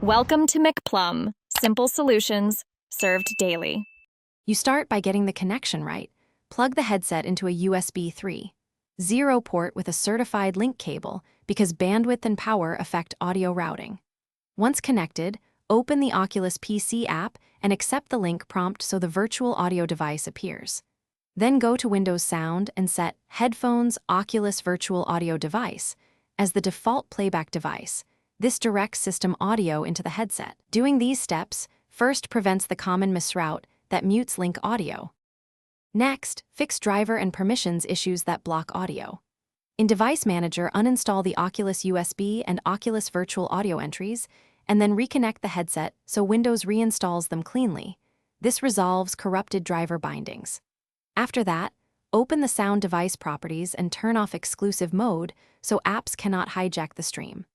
Welcome to McPlum, simple solutions served daily. You start by getting the connection right. Plug the headset into a USB 3.0 port with a certified link cable because bandwidth and power affect audio routing. Once connected, open the Oculus PC app and accept the link prompt so the virtual audio device appears. Then go to Windows Sound and set Headphones Oculus Virtual Audio Device as the default playback device. This directs system audio into the headset. Doing these steps first prevents the common misroute that mutes link audio. Next, fix driver and permissions issues that block audio. In Device Manager, uninstall the Oculus USB and Oculus Virtual Audio entries, and then reconnect the headset so Windows reinstalls them cleanly. This resolves corrupted driver bindings. After that, open the sound device properties and turn off exclusive mode so apps cannot hijack the stream.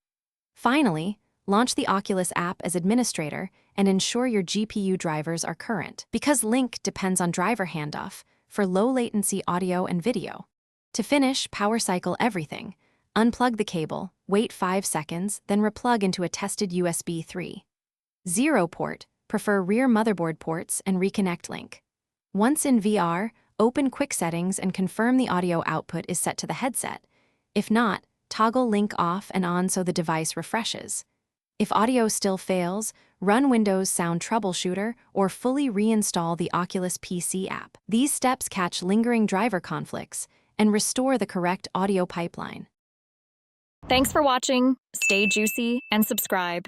Finally, launch the Oculus app as administrator and ensure your GPU drivers are current, because Link depends on driver handoff for low-latency audio and video. To finish, power cycle everything. Unplug the cable, wait 5 seconds, then replug into a tested USB 3.0 port, prefer rear motherboard ports, and reconnect Link. Once in VR, open Quick Settings and confirm the audio output is set to the headset. If not, toggle Link off and on so the device refreshes. If audio still fails, run Windows Sound Troubleshooter or fully reinstall the Oculus PC app. These steps catch lingering driver conflicts and restore the correct audio pipeline. Thanks for watching. Stay juicy and subscribe.